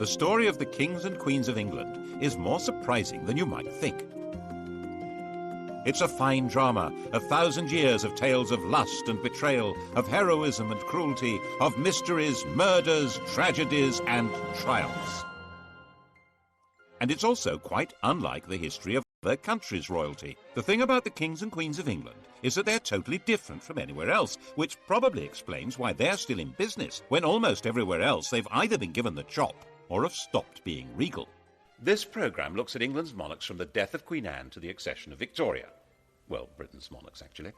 The story of the kings and queens of England is more surprising than you might think. It's a fine drama, 1,000 years of tales of lust and betrayal, of heroism and cruelty, of mysteries, murders, tragedies, and triumphs. And it's also quite unlike the history of other countries' royalty. The thing about the kings and queens of England is that they're totally different from anywhere else, which probably explains why they're still in business when almost everywhere else they've either been given the chop or have stopped being regal. This programme looks at England's monarchs from the death of Queen Anne to the accession of Victoria. Well, Britain's monarchs, actually.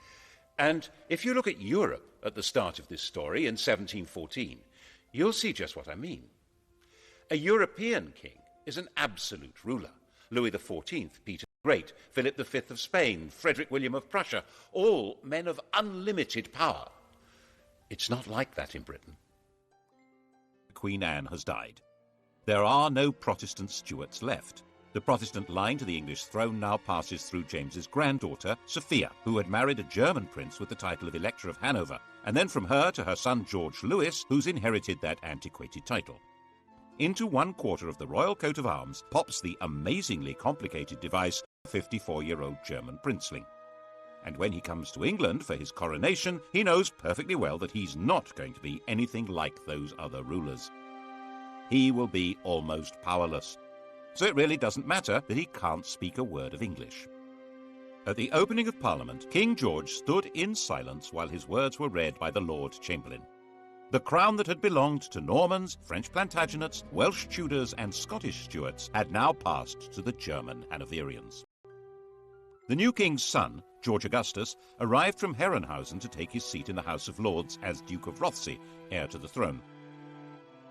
And if you look at Europe at the start of this story in 1714, you'll see just what I mean. A European king is an absolute ruler. Louis XIV, Peter the Great, Philip V of Spain, Frederick William of Prussia, all men of unlimited power. It's not like that in Britain. Queen Anne has died. There are no Protestant Stuarts left. The Protestant line to the English throne now passes through James's granddaughter, Sophia, who had married a German prince with the title of Elector of Hanover, and then from her to her son George Louis, who's inherited that antiquated title. Into one quarter of the royal coat of arms pops the amazingly complicated device of a 54-year-old German princeling. And when he comes to England for his coronation, he knows perfectly well that he's not going to be anything like those other rulers. He will be almost powerless. So it really doesn't matter that he can't speak a word of English. At the opening of Parliament, King George stood in silence while his words were read by the Lord Chamberlain. The crown that had belonged to Normans, French Plantagenets, Welsh Tudors and Scottish Stuarts had now passed to the German Hanoverians. The new king's son, George Augustus, arrived from Herrenhausen to take his seat in the House of Lords as Duke of Rothesay, heir to the throne.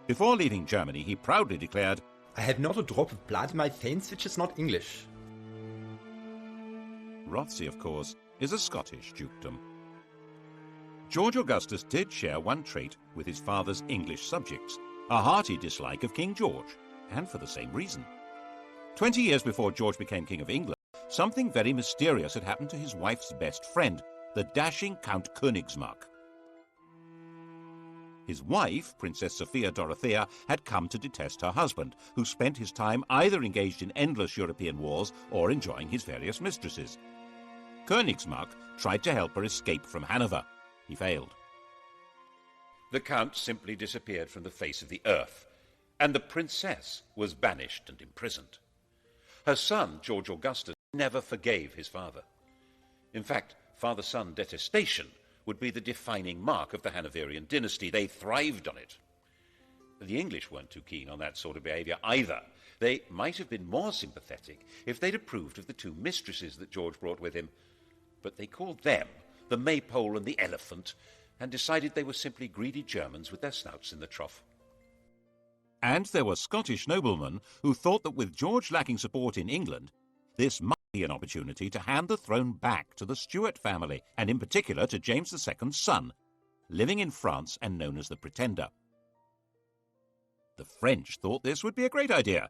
Before leaving Germany, he proudly declared, "I have not a drop of blood in my veins which is not English." Rothesay, of course, is a Scottish dukedom. George Augustus did share one trait with his father's English subjects, a hearty dislike of King George, and for the same reason. 20 years before George became King of England, something very mysterious had happened to his wife's best friend, the dashing Count Königsmarck. His wife, Princess Sophia Dorothea, had come to detest her husband, who spent his time either engaged in endless European wars or enjoying his various mistresses. Königsmarck tried to help her escape from Hanover. He failed. The Count simply disappeared from the face of the earth, and the princess was banished and imprisoned. Her son, George Augustus, never forgave his father. In fact, father-son detestation would be the defining mark of the Hanoverian dynasty. They thrived on it. The English weren't too keen on that sort of behaviour either. They might have been more sympathetic if they'd approved of the two mistresses that George brought with him, but they called them the Maypole and the Elephant and decided they were simply greedy Germans with their snouts in the trough. And there were Scottish noblemen who thought that with George lacking support in England, this might be an opportunity to hand the throne back to the Stuart family, and in particular to James II's son, living in France and known as the Pretender. The French thought this would be a great idea.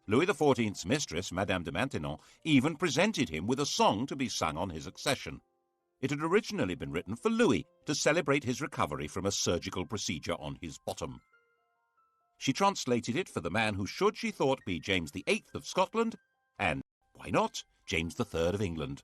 Louis XIV's mistress, Madame de Maintenon, even presented him with a song to be sung on his accession. It had originally been written for Louis to celebrate his recovery from a surgical procedure on his bottom. She translated it for the man who should, she thought, be James VIII of Scotland, and, why not, James III of England.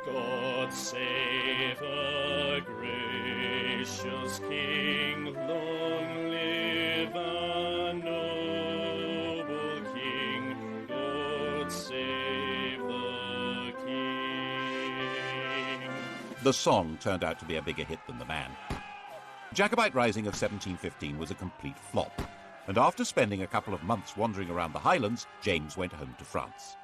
God save a gracious King, long live a noble King, God save the King. The song turned out to be a bigger hit than the man. The Jacobite Rising of 1715 was a complete flop, and after spending a couple of months wandering around the Highlands, James went home to France.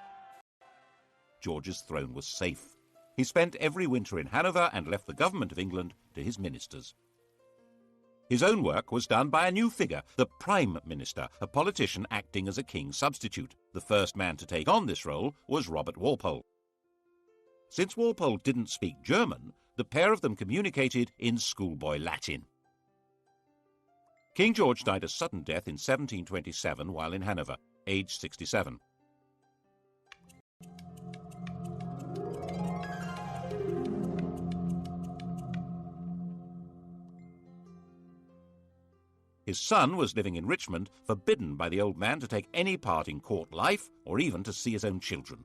George's throne was safe. He spent every winter in Hanover and left the government of England to his ministers. His own work was done by a new figure, the Prime Minister, a politician acting as a king's substitute. The first man to take on this role was Robert Walpole. Since Walpole didn't speak German, the pair of them communicated in schoolboy Latin. King George died a sudden death in 1727 while in Hanover, aged 67. His son was living in Richmond, forbidden by the old man to take any part in court life or even to see his own children.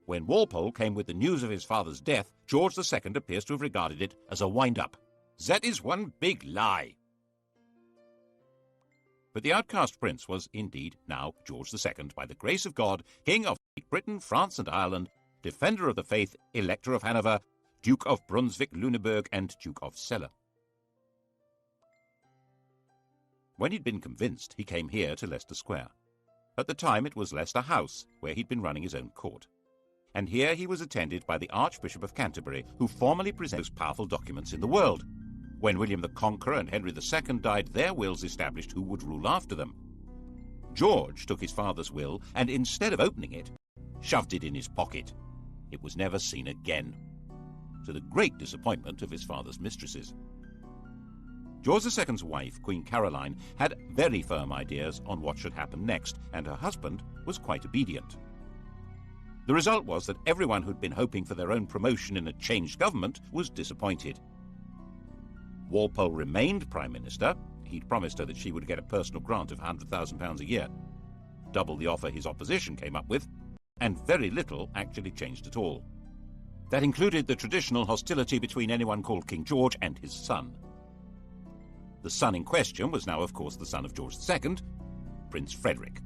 When Walpole came with the news of his father's death, George II appears to have regarded it as a wind-up. "That is one big lie." But the outcast prince was indeed now George II, by the grace of God, King of Great Britain, France and Ireland, Defender of the Faith, Elector of Hanover, Duke of Brunswick-Lüneburg and Duke of Celle. When he'd been convinced, he came here to Leicester Square. At the time it was Leicester House, where he'd been running his own court. And here he was attended by the Archbishop of Canterbury, who formally presented the most powerful documents in the world. When William the Conqueror and Henry II died, their wills established who would rule after them. George took his father's will and, instead of opening it, shoved it in his pocket. It was never seen again, to the great disappointment of his father's mistresses. George II's wife, Queen Caroline, had very firm ideas on what should happen next, and her husband was quite obedient. The result was that everyone who'd been hoping for their own promotion in a changed government was disappointed. Walpole remained Prime Minister. He'd promised her that she would get a personal grant of £100,000 a year, double the offer his opposition came up with, and very little actually changed at all. That included the traditional hostility between anyone called King George and his son. The son in question was now, of course, the son of George II, Prince Frederick.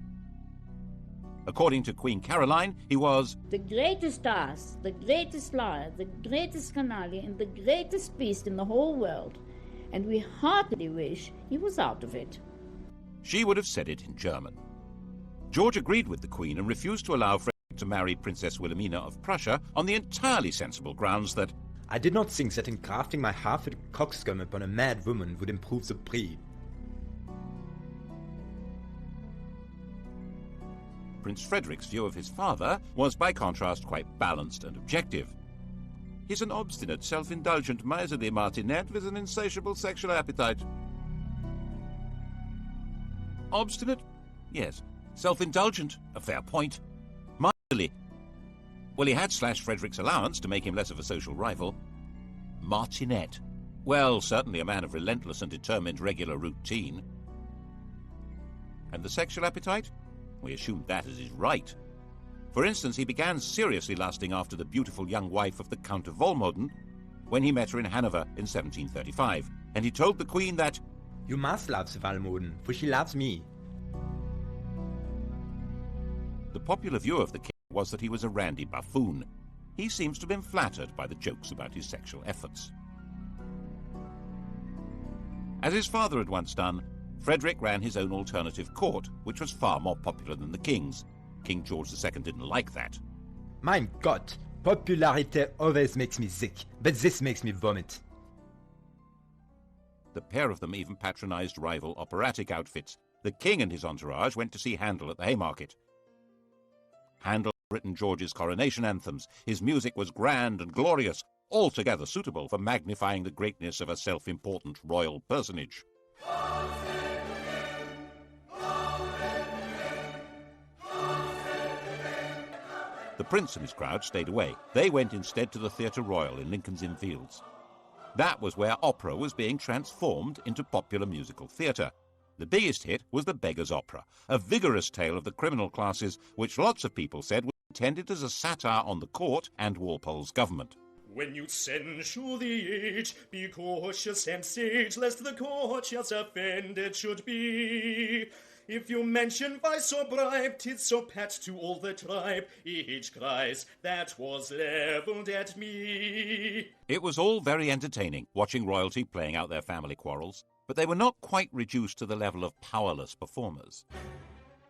According to Queen Caroline, he was the greatest ass, the greatest liar, the greatest canaille, and the greatest beast in the whole world, and we heartily wish he was out of it. She would have said it in German. George agreed with the Queen and refused to allow Frederick to marry Princess Wilhelmina of Prussia on the entirely sensible grounds that I did not think that engrafting my half-witted coxcomb upon a mad woman would improve the breed. Prince Frederick's view of his father was, by contrast, quite balanced and objective. He's an obstinate, self-indulgent, miserly martinet with an insatiable sexual appetite. Obstinate? Yes. Self-indulgent? A fair point. Miserly? Well, he had slashed Frederick's allowance to make him less of a social rival. Martinet? Well, certainly a man of relentless and determined regular routine. And the sexual appetite? We assumed that as his right. For instance, he began seriously lusting after the beautiful young wife of the Count of Volmoden when he met her in Hanover in 1735, and he told the Queen that, "You must love the Volmoden, for she loves me." The popular view of the king was that he was a randy buffoon. He seems to have been flattered by the jokes about his sexual efforts. As his father had once done, Frederick ran his own alternative court, which was far more popular than the king's. King George II didn't like that. Mein Gott, popularity always makes me sick, but this makes me vomit. The pair of them even patronized rival operatic outfits. The king and his entourage went to see Handel at the Haymarket. Handel had written George's coronation anthems. His music was grand and glorious, altogether suitable for magnifying the greatness of a self-important royal personage. The prince and his crowd stayed away. They went instead to the Theatre Royal in Lincoln's Inn Fields. That was where opera was being transformed into popular musical theatre. The biggest hit was The Beggar's Opera, a vigorous tale of the criminal classes, which lots of people said was intended as a satire on the court and Walpole's government. When you censure the age, be cautious and sage, lest the courtiers offended should be. If you mention vice or bribe, 'tis so pat to all the tribe. Each cries, that was levelled at me. It was all very entertaining, watching royalty playing out their family quarrels, but they were not quite reduced to the level of powerless performers.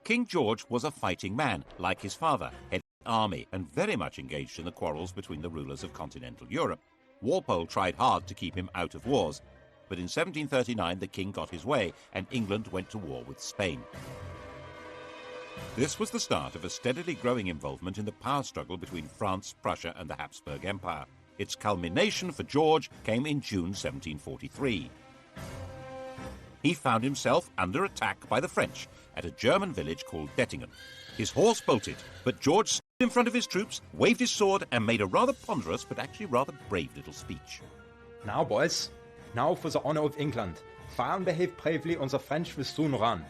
King George was a fighting man, like his father, head of the army, and very much engaged in the quarrels between the rulers of continental Europe. Walpole tried hard to keep him out of wars, but in 1739 the king got his way, and England went to war with Spain. This was the start of a steadily growing involvement in the power struggle between France, Prussia, and the Habsburg Empire. Its culmination for George came in June 1743. He found himself under attack by the French at a German village called Dettingen. His horse bolted, but George stood in front of his troops, waved his sword, and made a rather ponderous but actually rather brave little speech. Now, boys, now for the honor of England. Fire and behave bravely, and the French will soon run.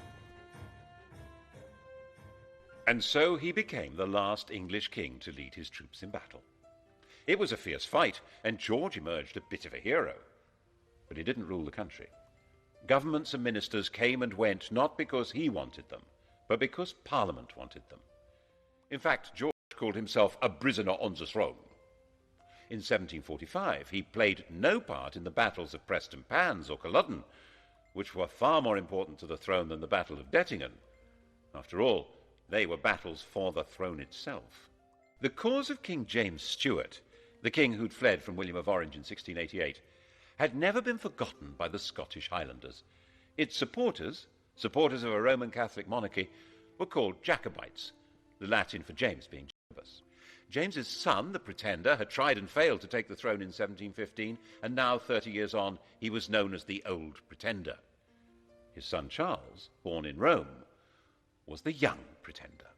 And so he became the last English king to lead his troops in battle. It was a fierce fight, and George emerged a bit of a hero. But he didn't rule the country. Governments and ministers came and went not because he wanted them, but because Parliament wanted them. In fact, George called himself a prisoner on the throne. In 1745, he played no part in the battles of Prestonpans or Culloden, which were far more important to the throne than the Battle of Dettingen. After all, they were battles for the throne itself. The cause of King James Stuart, the king who'd fled from William of Orange in 1688, had never been forgotten by the Scottish Highlanders. Its supporters of a Roman Catholic monarchy, were called Jacobites, the Latin for James being Jacobus. James's son, the Pretender, had tried and failed to take the throne in 1715, and now, 30 years on, he was known as the Old Pretender. His son Charles, born in Rome, was the Young Pretender.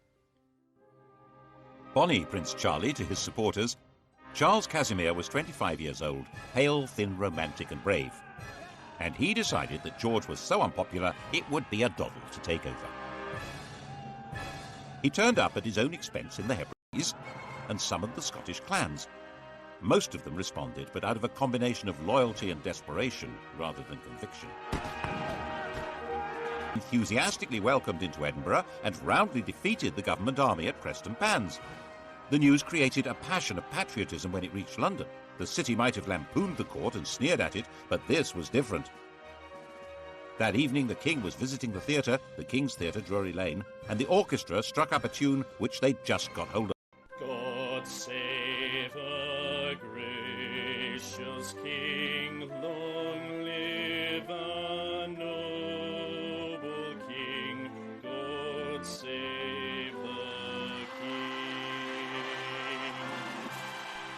Bonnie Prince Charlie to his supporters, Charles Casimir was 25 years old, pale, thin, romantic and brave. And he decided that George was so unpopular it would be a doddle to take over. He turned up at his own expense in the Hebrides and summoned the Scottish clans. Most of them responded, but out of a combination of loyalty and desperation rather than conviction. Enthusiastically welcomed into Edinburgh and roundly defeated the government army at Prestonpans. The news created a passion of patriotism when it reached London. The city might have lampooned the court and sneered at it, but this was different. That evening the king was visiting the theatre, the King's Theatre, Drury Lane, and the orchestra struck up a tune which they'd just got hold of. God save a gracious king, long live a noble king, God save the king.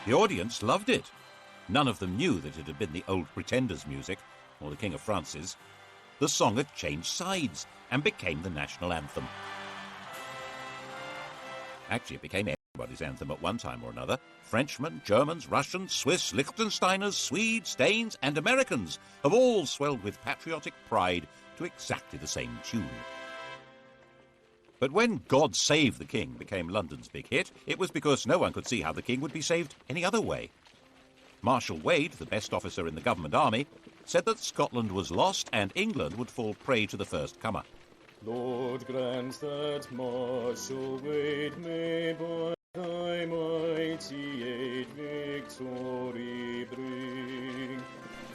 The audience loved it. None of them knew that it had been the Old Pretender's music, or the King of France's. The song had changed sides and became the national anthem. Actually, it became everybody's anthem at one time or another. Frenchmen, Germans, Russians, Swiss, Liechtensteiners, Swedes, Danes and Americans have all swelled with patriotic pride to exactly the same tune. But when God Save the King became London's big hit, it was because no one could see how the king would be saved any other way. Marshal Wade, the best officer in the government army, said that Scotland was lost and England would fall prey to the first comer. Lord, grant that Marshal Wade may by thy mighty aid victory bring.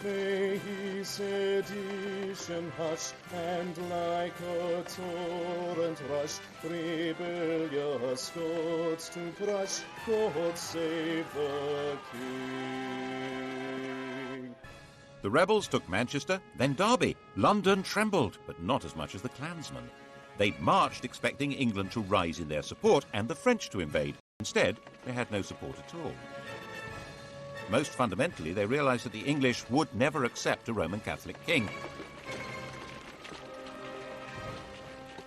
May he sedition hush, and like a torrent rush, rebellious Scots to crush. God save the King. The rebels took Manchester, then Derby. London trembled, but not as much as the clansmen. They'd marched expecting England to rise in their support and the French to invade. Instead, they had no support at all. Most fundamentally, they realized that the English would never accept a Roman Catholic king.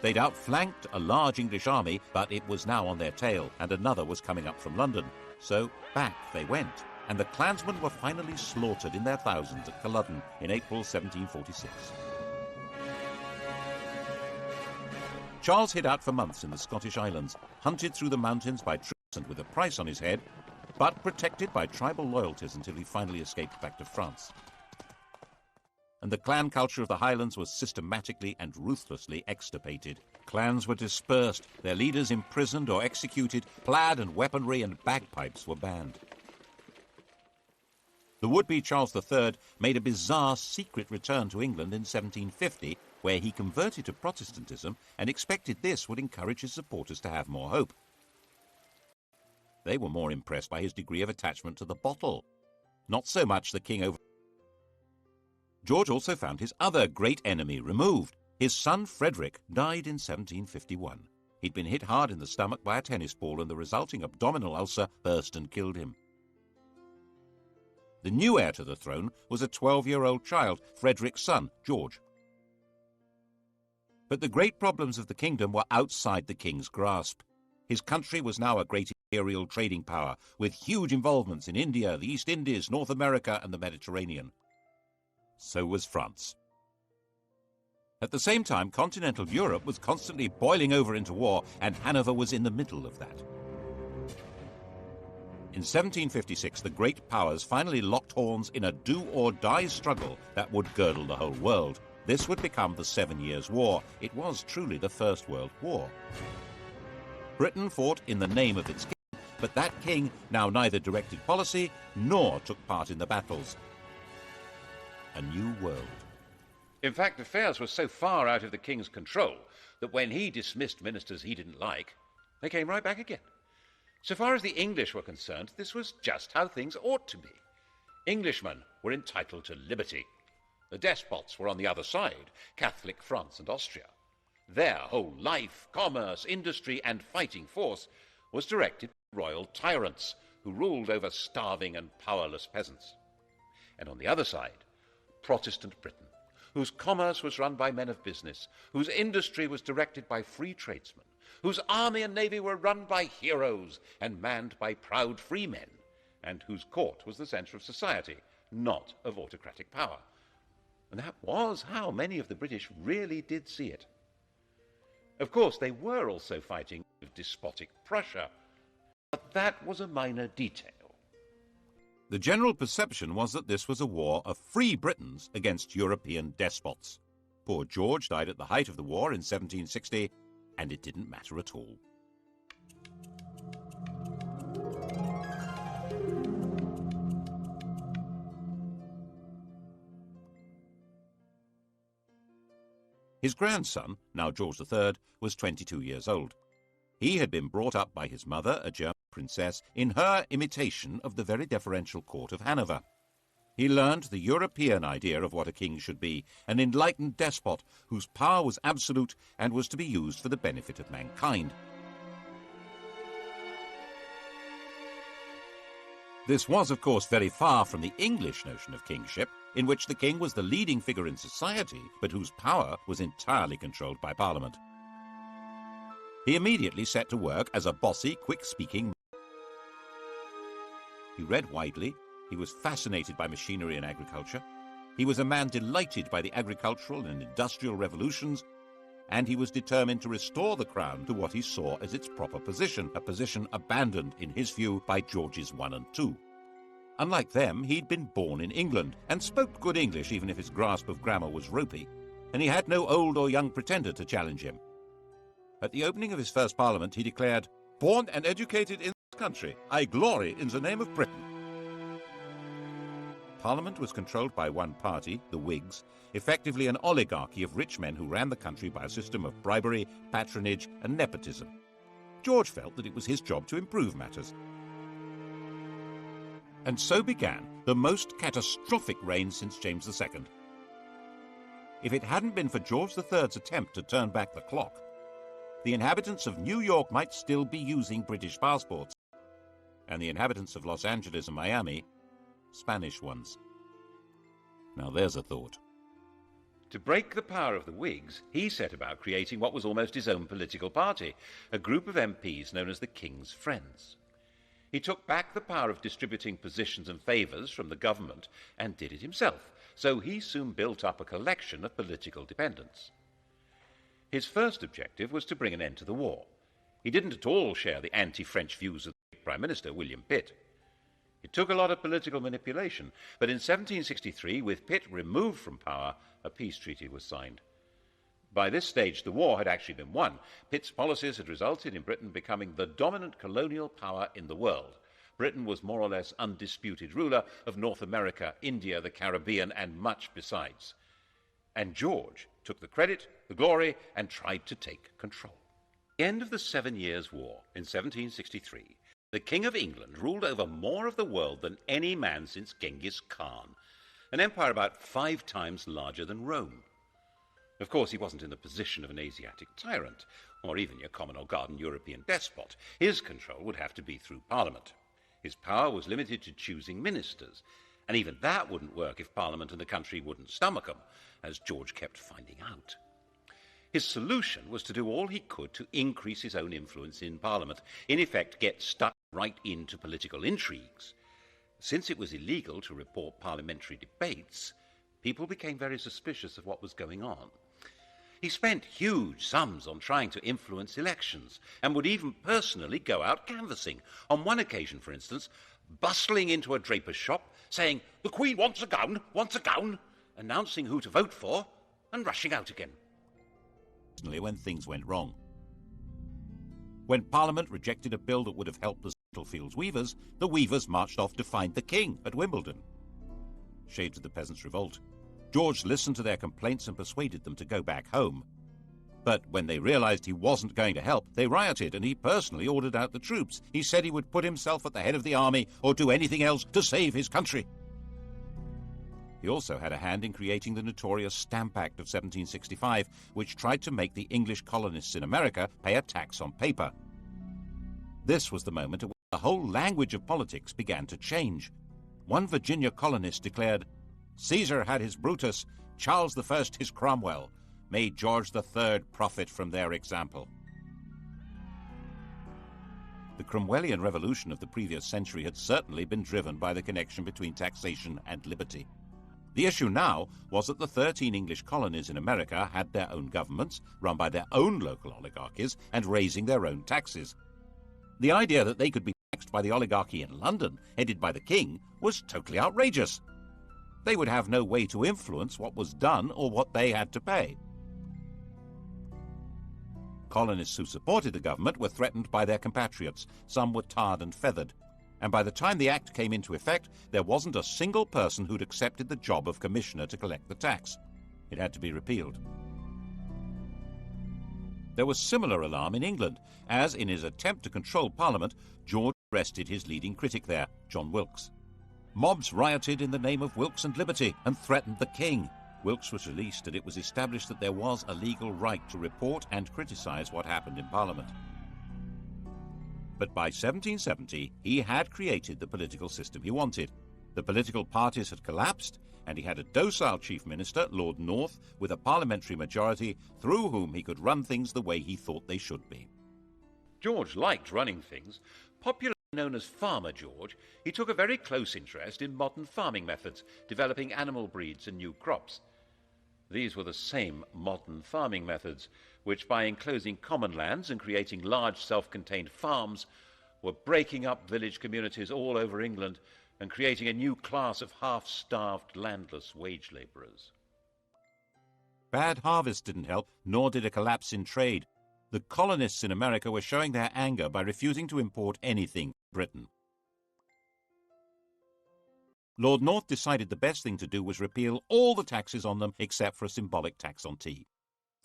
They'd outflanked a large English army, but it was now on their tail, and another was coming up from London. So back they went, and the clansmen were finally slaughtered in their thousands at Culloden in April 1746. Charles hid out for months in the Scottish Islands, hunted through the mountains by troops and with a price on his head, but protected by tribal loyalties until he finally escaped back to France. And the clan culture of the Highlands was systematically and ruthlessly extirpated. Clans were dispersed, their leaders imprisoned or executed, plaid and weaponry and bagpipes were banned. The would-be Charles III made a bizarre secret return to England in 1750, where he converted to Protestantism and expected this would encourage his supporters to have more hope. They were more impressed by his degree of attachment to the bottle, not so much the king over. George also found his other great enemy removed. His son Frederick died in 1751. He'd been hit hard in the stomach by a tennis ball, and the resulting abdominal ulcer burst and killed him. The new heir to the throne was a 12-year-old child, Frederick's son, George. But the great problems of the kingdom were outside the king's grasp. His country was now a great imperial trading power, with huge involvements in India, the East Indies, North America, and the Mediterranean. So was France. At the same time, continental Europe was constantly boiling over into war, and Hanover was in the middle of that. In 1756, the great powers finally locked horns in a do-or-die struggle that would girdle the whole world. This would become the 7 Years' War. It was truly the First World War. Britain fought in the name of its king, but that king now neither directed policy nor took part in the battles. A new world. In fact, affairs were so far out of the king's control that when he dismissed ministers he didn't like, they came right back again. So far as the English were concerned, this was just how things ought to be. Englishmen were entitled to liberty. The despots were on the other side, Catholic France and Austria. Their whole life, commerce, industry, and fighting force was directed by royal tyrants who ruled over starving and powerless peasants. And on the other side, Protestant Britain, whose commerce was run by men of business, whose industry was directed by free tradesmen, whose army and navy were run by heroes and manned by proud free men, and whose court was the centre of society, not of autocratic power. And that was how many of the British really did see it. Of course, they were also fighting with despotic Prussia, but that was a minor detail. The general perception was that this was a war of free Britons against European despots. Poor George died at the height of the war in 1760, and it didn't matter at all. His grandson, now George III, was 22 years old. He had been brought up by his mother, a German princess, in her imitation of the very deferential court of Hanover. He learned the European idea of what a king should be, an enlightened despot whose power was absolute and was to be used for the benefit of mankind. This was, of course, very far from the English notion of kingship, in which the king was the leading figure in society, but whose power was entirely controlled by Parliament. He immediately set to work as a bossy, quick-speaking man. He read widely. He was fascinated by machinery and agriculture. He was a man delighted by the agricultural and industrial revolutions, and he was determined to restore the crown to what he saw as its proper position, a position abandoned, in his view, by Georges I and II. Unlike them, he'd been born in England and spoke good English, even if his grasp of grammar was ropey, and he had no old or young pretender to challenge him. At the opening of his first parliament, he declared, "Born and educated in this country, I glory in the name of Britain." Parliament was controlled by one party, the Whigs, effectively an oligarchy of rich men who ran the country by a system of bribery, patronage, and nepotism. George felt that it was his job to improve matters. And so began the most catastrophic reign since James II. If it hadn't been for George III's attempt to turn back the clock, the inhabitants of New York might still be using British passports, and the inhabitants of Los Angeles and Miami, Spanish ones. Now there's a thought. To break the power of the Whigs, he set about creating what was almost his own political party, a group of MPs known as the King's Friends. He took back the power of distributing positions and favours from the government and did it himself, so he soon built up a collection of political dependents. His first objective was to bring an end to the war. He didn't at all share the anti-French views of the Prime Minister, William Pitt. It took a lot of political manipulation, but in 1763, with Pitt removed from power, a peace treaty was signed. By this stage, the war had actually been won. Pitt's policies had resulted in Britain becoming the dominant colonial power in the world. Britain was more or less undisputed ruler of North America, India, the Caribbean, and much besides. And George took the credit, the glory, and tried to take control. At the end of the 7 Years' War, in 1763, the King of England ruled over more of the world than any man since Genghis Khan, an empire about 5 times larger than Rome. Of course, he wasn't in the position of an Asiatic tyrant, or even your common or garden European despot. His control would have to be through Parliament. His power was limited to choosing ministers, and even that wouldn't work if Parliament and the country wouldn't stomach him, as George kept finding out. His solution was to do all he could to increase his own influence in Parliament, in effect get stuck right into political intrigues. Since it was illegal to report parliamentary debates, people became very suspicious of what was going on. He spent huge sums on trying to influence elections and would even personally go out canvassing. On one occasion, for instance, bustling into a draper's shop, saying, "The Queen wants a gown," announcing who to vote for, and rushing out again. When things went wrong. When Parliament rejected a bill that would have helped the Spitalfields weavers, the weavers marched off to find the king at Wimbledon. Shades of the Peasants' Revolt. George listened to their complaints and persuaded them to go back home. But when they realized he wasn't going to help, they rioted, and he personally ordered out the troops. He said he would put himself at the head of the army or do anything else to save his country. He also had a hand in creating the notorious Stamp Act of 1765, which tried to make the English colonists in America pay a tax on paper. This was the moment at which the whole language of politics began to change. One Virginia colonist declared, "Caesar had his Brutus, Charles I his Cromwell. May George III profit from their example." The Cromwellian revolution of the previous century had certainly been driven by the connection between taxation and liberty. The issue now was that the 13 English colonies in America had their own governments, run by their own local oligarchies, and raising their own taxes. The idea that they could be taxed by the oligarchy in London, headed by the king, was totally outrageous. They would have no way to influence what was done or what they had to pay. Colonists who supported the government were threatened by their compatriots. Some were tarred and feathered. And by the time the act came into effect, there wasn't a single person who'd accepted the job of commissioner to collect the tax. It had to be repealed. There was similar alarm in England, as in his attempt to control Parliament, George arrested his leading critic there, John Wilkes. Mobs rioted in the name of Wilkes and liberty and threatened the king. Wilkes was released, and it was established that there was a legal right to report and criticize what happened in Parliament. But by 1770, he had created the political system he wanted. The political parties had collapsed, and he had a docile chief minister, Lord North, with a parliamentary majority through whom he could run things the way he thought they should be. George liked running things. Popularly known as Farmer George, he took a very close interest in modern farming methods, developing animal breeds and new crops. These were the same modern farming methods which, by enclosing common lands and creating large self-contained farms, were breaking up village communities all over England and creating a new class of half-starved, landless wage labourers. Bad harvests didn't help, nor did a collapse in trade. The colonists in America were showing their anger by refusing to import anything from Britain. Lord North decided the best thing to do was repeal all the taxes on them except for a symbolic tax on tea.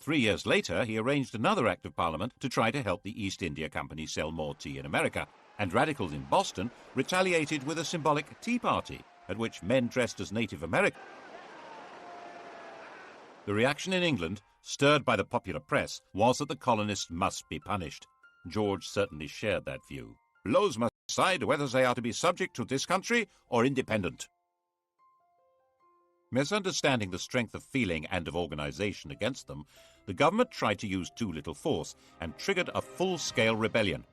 3 years later, he arranged another act of Parliament to try to help the East India Company sell more tea in America, and radicals in Boston retaliated with a symbolic tea party, at which men dressed as Native Americans. The reaction in England, stirred by the popular press, was that the colonists must be punished. George certainly shared that view. Laws must decide whether they are to be subject to this country or independent. Misunderstanding the strength of feeling and of organization against them, the government tried to use too little force and triggered a full-scale rebellion.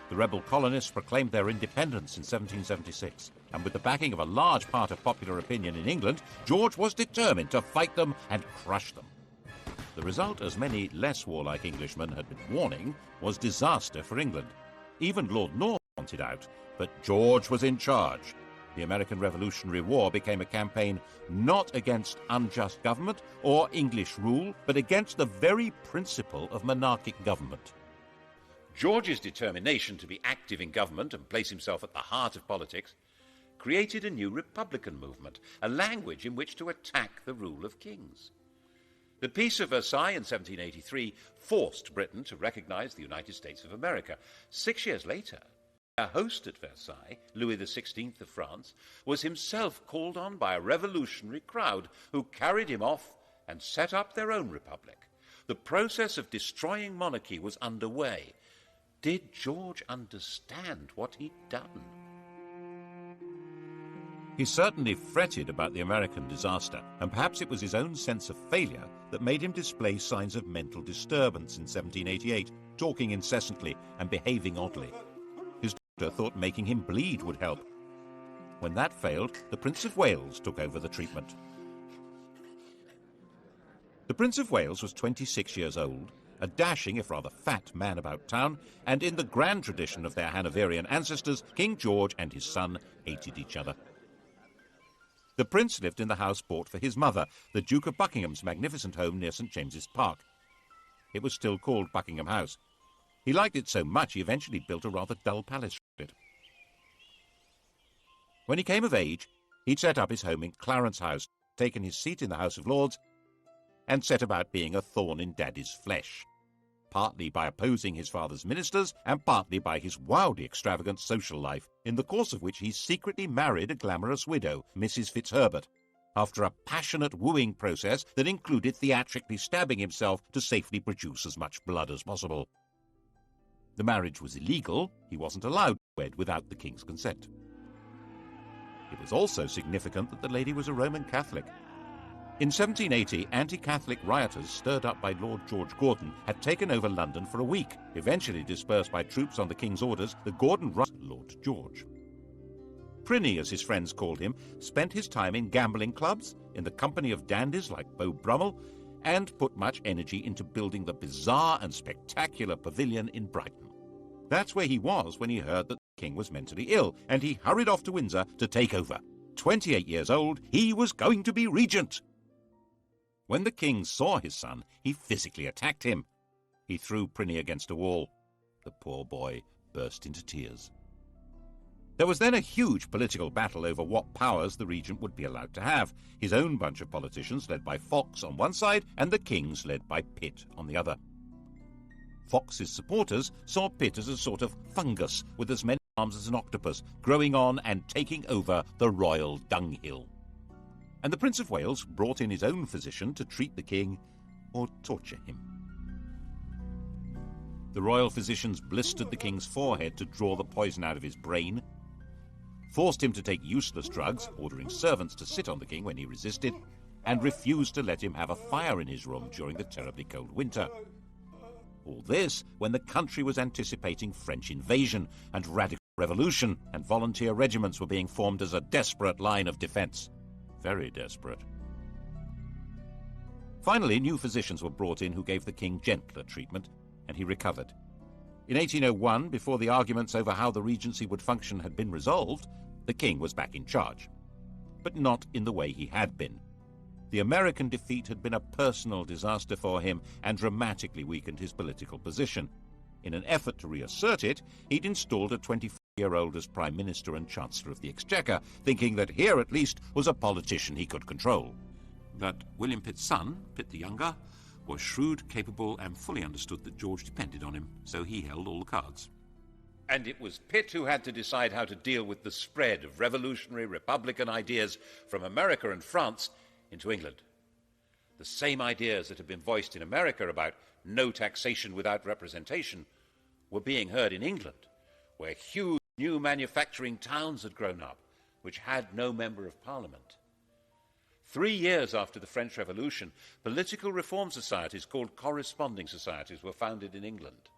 The rebel colonists proclaimed their independence in 1776, and with the backing of a large part of popular opinion in England, George was determined to fight them and crush them. The result, as many less warlike Englishmen had been warning, was disaster for England. Even Lord North wanted out, but George was in charge. The American Revolutionary War became a campaign not against unjust government or English rule, but against the very principle of monarchic government. George's determination to be active in government and place himself at the heart of politics created a new republican movement, a language in which to attack the rule of kings. The Peace of Versailles in 1783 forced Britain to recognize the United States of America. 6 years later, our host at Versailles, Louis XVI of France, was himself called on by a revolutionary crowd who carried him off and set up their own republic. The process of destroying monarchy was underway. Did George understand what he'd done? He certainly fretted about the American disaster, and perhaps it was his own sense of failure that made him display signs of mental disturbance in 1788, talking incessantly and behaving oddly. His doctor thought making him bleed would help. When that failed, the Prince of Wales took over the treatment. The Prince of Wales was 26 years old, a dashing if rather fat man about town, and in the grand tradition of their Hanoverian ancestors, King George and his son hated each other. The prince lived in the house bought for his mother, the Duke of Buckingham's magnificent home near St James's Park. It was still called Buckingham House. He liked it so much he eventually built a rather dull palace for it. When he came of age, he'd set up his home in Clarence House, taken his seat in the House of Lords, and set about being a thorn in Daddy's flesh, partly by opposing his father's ministers and partly by his wildly extravagant social life, in the course of which he secretly married a glamorous widow, Mrs. Fitzherbert, after a passionate wooing process that included theatrically stabbing himself to safely produce as much blood as possible. The marriage was illegal. He wasn't allowed to wed without the king's consent. It was also significant that the lady was a Roman Catholic. In 1780, anti-Catholic rioters stirred up by Lord George Gordon had taken over London for a week. Eventually dispersed by troops on the king's orders, the Gordon Lord George. Prinny, as his friends called him, spent his time in gambling clubs, in the company of dandies like Beau Brummel, and put much energy into building the bizarre and spectacular pavilion in Brighton. That's where he was when he heard that the king was mentally ill, and he hurried off to Windsor to take over. 28 years old, he was going to be regent. When the king saw his son, he physically attacked him. He threw Prinny against a wall. The poor boy burst into tears. There was then a huge political battle over what powers the regent would be allowed to have. His own bunch of politicians led by Fox on one side and the king's led by Pitt on the other. Fox's supporters saw Pitt as a sort of fungus with as many arms as an octopus, growing on and taking over the royal dunghill. And the Prince of Wales brought in his own physician to treat the king or torture him. The royal physicians blistered the king's forehead to draw the poison out of his brain, forced him to take useless drugs, ordering servants to sit on the king when he resisted, and refused to let him have a fire in his room during the terribly cold winter. All this when the country was anticipating French invasion and radical revolution, and volunteer regiments were being formed as a desperate line of defense. Very desperate. Finally, new physicians were brought in who gave the king gentler treatment, and he recovered. In 1801, before the arguments over how the regency would function had been resolved, the king was back in charge. But not in the way he had been. The American defeat had been a personal disaster for him and dramatically weakened his political position. In an effort to reassert it, he'd installed a 24-year-old as Prime Minister and Chancellor of the Exchequer, thinking that here at least was a politician he could control. But William Pitt's son, Pitt the Younger, was shrewd, capable, and fully understood that George depended on him, so he held all the cards. And it was Pitt who had to decide how to deal with the spread of revolutionary Republican ideas from America and France into England. The same ideas that had been voiced in America about no taxation without representation were being heard in England, where huge new manufacturing towns had grown up, which had no member of Parliament. 3 years after the French Revolution, political reform societies called corresponding societies were founded in England.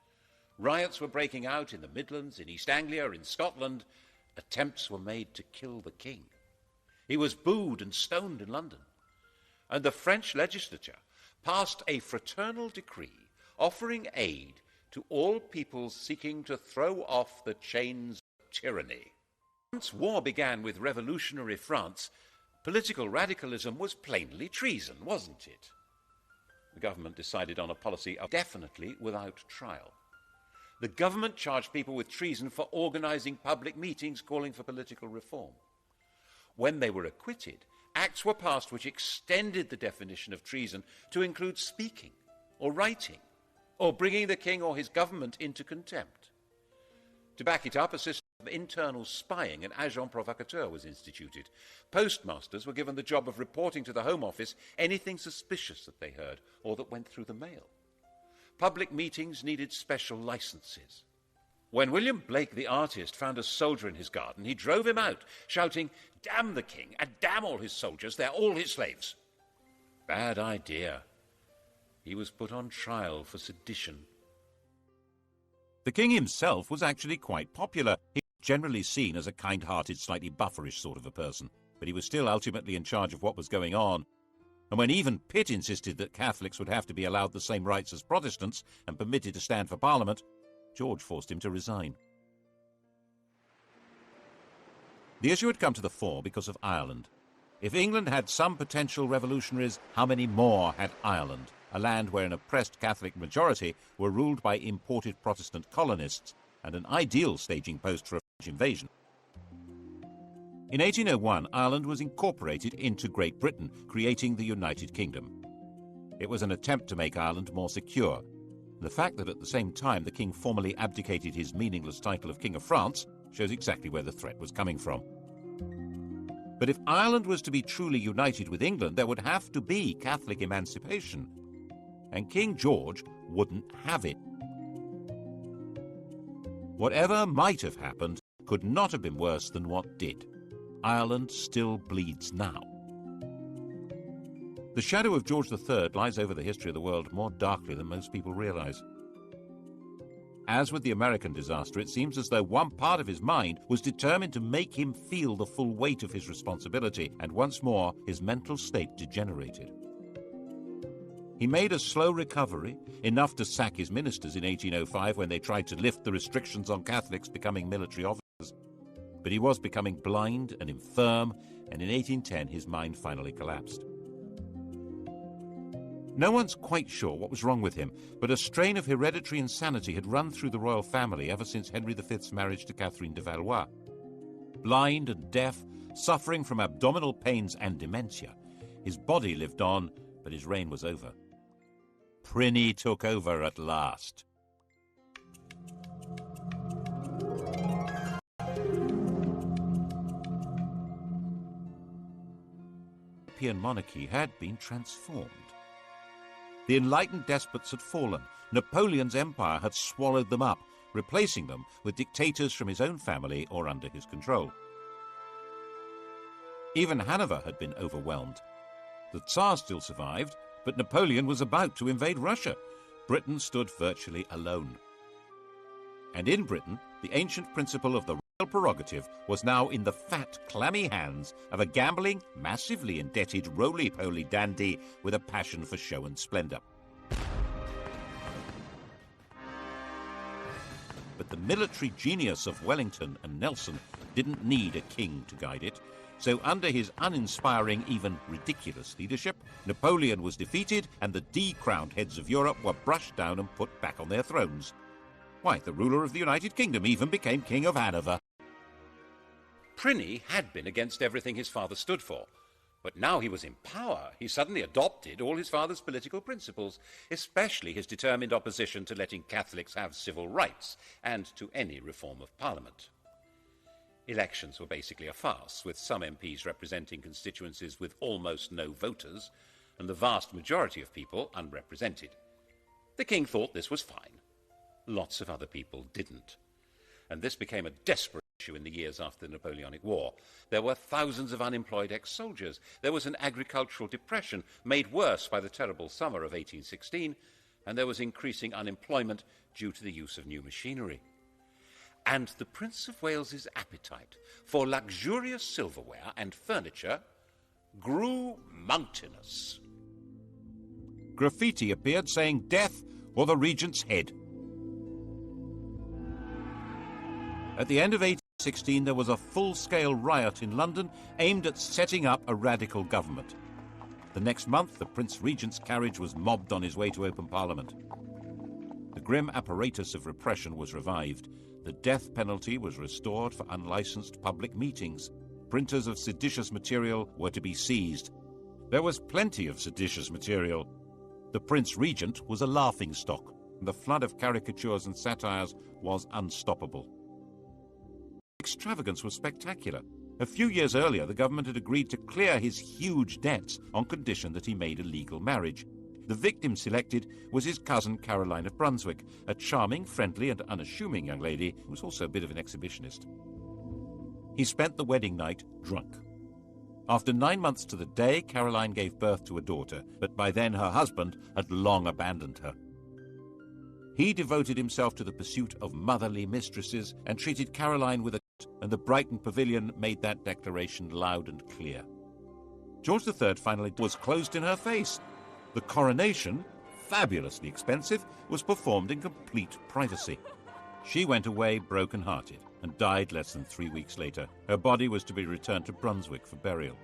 Riots were breaking out in the Midlands, in East Anglia, in Scotland. Attempts were made to kill the king. He was booed and stoned in London. And the French legislature passed a fraternal decree offering aid to all peoples seeking to throw off the chains of tyranny. Once war began with revolutionary France, political radicalism was plainly treason, wasn't it? The government decided on a policy of definitely without trial. The government charged people with treason for organizing public meetings calling for political reform. When they were acquitted, acts were passed which extended the definition of treason to include speaking or writing or bringing the king or his government into contempt. To back it up, a system of internal spying, an agent provocateur, was instituted. Postmasters were given the job of reporting to the Home Office anything suspicious that they heard or that went through the mail. Public meetings needed special licenses. When William Blake the artist found a soldier in his garden, he drove him out, shouting, "Damn the king, and damn all his soldiers, they're all his slaves." Bad idea. He was put on trial for sedition. The king himself was actually quite popular. He was generally seen as a kind-hearted, slightly bufferish sort of a person, but he was still ultimately in charge of what was going on. And when even Pitt insisted that Catholics would have to be allowed the same rights as Protestants and permitted to stand for Parliament, George forced him to resign. The issue had come to the fore because of Ireland. If England had some potential revolutionaries, how many more had Ireland, a land where an oppressed Catholic majority were ruled by imported Protestant colonists and an ideal staging post for a French invasion? In 1801, Ireland was incorporated into Great Britain, creating the United Kingdom. It was an attempt to make Ireland more secure. The fact that at the same time the king formally abdicated his meaningless title of King of France shows exactly where the threat was coming from. But if Ireland was to be truly united with England, there would have to be Catholic emancipation. And King George wouldn't have it. Whatever might have happened could not have been worse than what did. Ireland still bleeds now. The shadow of George III lies over the history of the world more darkly than most people realize. As with the American disaster, it seems as though one part of his mind was determined to make him feel the full weight of his responsibility, and once more his mental state degenerated. He made a slow recovery, enough to sack his ministers in 1805 when they tried to lift the restrictions on Catholics becoming military officers. But he was becoming blind and infirm, and in 1810 his mind finally collapsed. No one's quite sure what was wrong with him, but a strain of hereditary insanity had run through the royal family ever since Henry V's marriage to Catherine de Valois. Blind and deaf, suffering from abdominal pains and dementia, his body lived on, but his reign was over. Prinny took over at last. The European monarchy had been transformed. The enlightened despots had fallen. Napoleon's empire had swallowed them up, replacing them with dictators from his own family or under his control. Even Hanover had been overwhelmed. The Tsar still survived, but Napoleon was about to invade Russia. Britain stood virtually alone. And in Britain, the ancient principle of the royal prerogative was now in the fat, clammy hands of a gambling, massively indebted, roly-poly dandy with a passion for show and splendor. But the military genius of Wellington and Nelson didn't need a king to guide it. So under his uninspiring, even ridiculous leadership, Napoleon was defeated and the decrowned heads of Europe were brushed down and put back on their thrones. Why, the ruler of the United Kingdom even became King of Hanover. Prinny had been against everything his father stood for. But now he was in power, he suddenly adopted all his father's political principles, especially his determined opposition to letting Catholics have civil rights and to any reform of Parliament. Elections were basically a farce, with some MPs representing constituencies with almost no voters, and the vast majority of people unrepresented. The king thought this was fine. Lots of other people didn't. And this became a desperate issue in the years after the Napoleonic War. There were thousands of unemployed ex-soldiers. There was an agricultural depression made worse by the terrible summer of 1816, and there was increasing unemployment due to the use of new machinery. And the Prince of Wales's appetite for luxurious silverware and furniture grew mountainous. Graffiti appeared saying death or the regent's head. At the end of 1816, there was a full-scale riot in London aimed at setting up a radical government. The next month, the Prince Regent's carriage was mobbed on his way to open Parliament. The grim apparatus of repression was revived. The death penalty was restored for unlicensed public meetings. Printers of seditious material were to be seized. There was plenty of seditious material. The Prince Regent was a laughingstock. The flood of caricatures and satires was unstoppable. Extravagance was spectacular. A few years earlier, the government had agreed to clear his huge debts on condition that he made a legal marriage. The victim selected was his cousin Caroline of Brunswick, a charming, friendly and unassuming young lady who was also a bit of an exhibitionist. He spent the wedding night drunk. After 9 months to the day, Caroline gave birth to a daughter, but by then her husband had long abandoned her. He devoted himself to the pursuit of motherly mistresses and treated Caroline with a and the Brighton Pavilion made that declaration loud and clear. George III finally was closed in her face. The coronation, fabulously expensive, was performed in complete privacy. She went away broken-hearted and died less than 3 weeks later. Her body was to be returned to Brunswick for burial.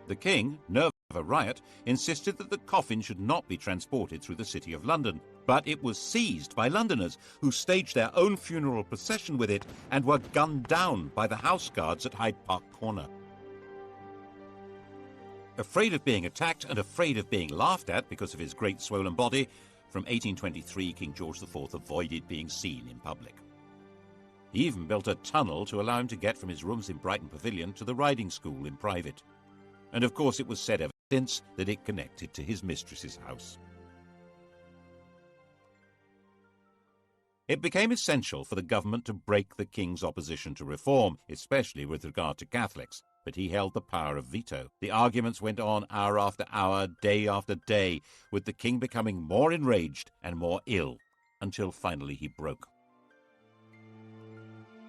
The king, nervous of a riot, insisted that the coffin should not be transported through the city of London, but it was seized by Londoners, who staged their own funeral procession with it and were gunned down by the house guards at Hyde Park Corner. Afraid of being attacked and afraid of being laughed at because of his great swollen body, from 1823 King George IV avoided being seen in public. He even built a tunnel to allow him to get from his rooms in Brighton Pavilion to the riding school in private. And of course it was said ever since that it connected to his mistress's house. It became essential for the government to break the king's opposition to reform, especially with regard to Catholics, but he held the power of veto. The arguments went on hour after hour, day after day, with the king becoming more enraged and more ill, until finally he broke.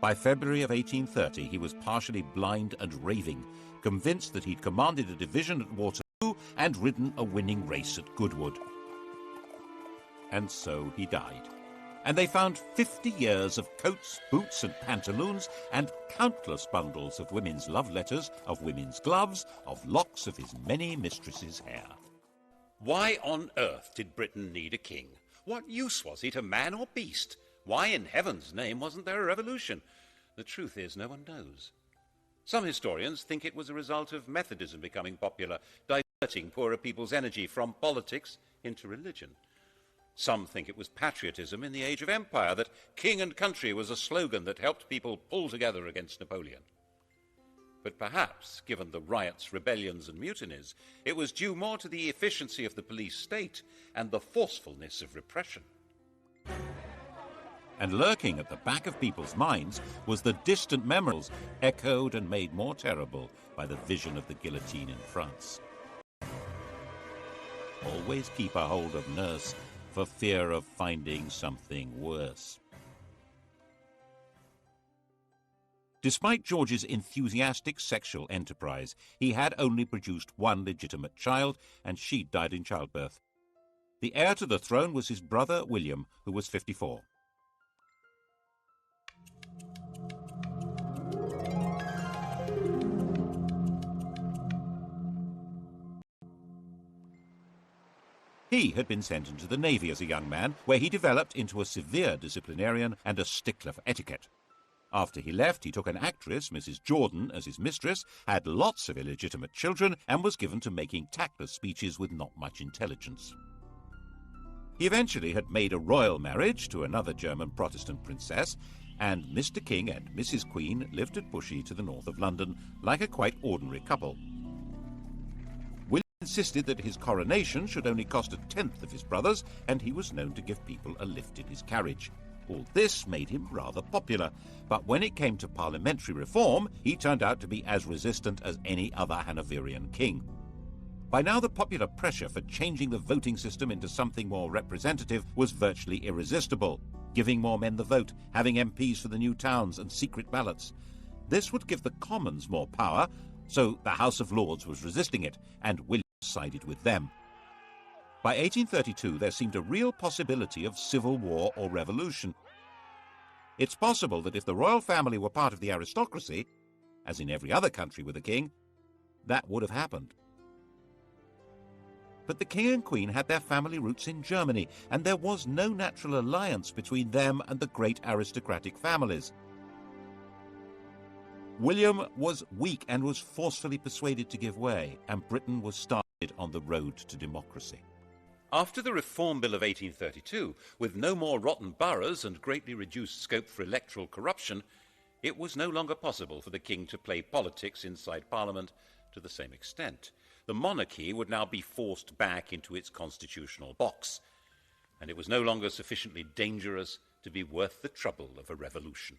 By February of 1830, he was partially blind and raving, convinced that he'd commanded a division at Waterloo and ridden a winning race at Goodwood. And so he died. And they found 50 years of coats, boots and pantaloons, and countless bundles of women's love letters, of women's gloves, of locks of his many mistresses' hair. Why on earth did Britain need a king? What use was he to man or beast? Why in heaven's name wasn't there a revolution? The truth is, no one knows. Some historians think it was a result of Methodism becoming popular, diverting poorer people's energy from politics into religion. Some think it was patriotism in the age of empire, that king and country was a slogan that helped people pull together against Napoleon. But perhaps, given the riots, rebellions and mutinies, it was due more to the efficiency of the police state and the forcefulness of repression. And lurking at the back of people's minds was the distant memories, echoed and made more terrible by the vision of the guillotine in France. Always keep a hold of nurse, for fear of finding something worse. Despite George's enthusiastic sexual enterprise, he had only produced one legitimate child, and she died in childbirth. The heir to the throne was his brother William, who was 54. He had been sent into the Navy as a young man, where he developed into a severe disciplinarian and a stickler for etiquette. After he left, he took an actress, Mrs. Jordan, as his mistress, had lots of illegitimate children, and was given to making tactless speeches with not much intelligence. He eventually had made a royal marriage to another German Protestant princess, and Mr. King and Mrs. Queen lived at Bushey to the north of London, like a quite ordinary couple. Insisted that his coronation should only cost a tenth of his brother's, and he was known to give people a lift in his carriage. All this made him rather popular, but when it came to parliamentary reform, he turned out to be as resistant as any other Hanoverian king. By now, the popular pressure for changing the voting system into something more representative was virtually irresistible, giving more men the vote, having MPs for the new towns and secret ballots. This would give the Commons more power, so the House of Lords was resisting it, and William sided with them. By 1832, there seemed a real possibility of civil war or revolution. It's possible that if the royal family were part of the aristocracy, as in every other country with a king, that would have happened. But the king and queen had their family roots in Germany, and there was no natural alliance between them and the great aristocratic families. William was weak and was forcefully persuaded to give way, and Britain was started on the road to democracy. After the Reform Bill of 1832, with no more rotten boroughs and greatly reduced scope for electoral corruption, it was no longer possible for the king to play politics inside Parliament to the same extent. The monarchy would now be forced back into its constitutional box, and it was no longer sufficiently dangerous to be worth the trouble of a revolution.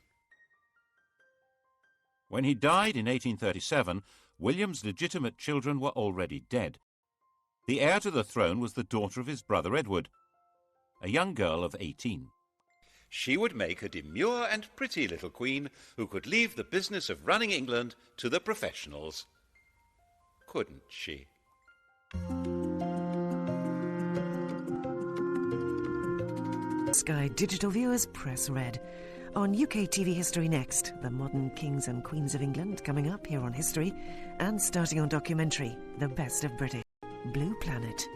When he died in 1837, William's legitimate children were already dead. The heir to the throne was the daughter of his brother Edward, a young girl of 18. She would make a demure and pretty little queen who could leave the business of running England to the professionals. couldn't she? Sky Digital viewers, press red. On UK TV History next, the modern kings and queens of England coming up here on History, and starting on documentary, The Best of British. Blue Planet.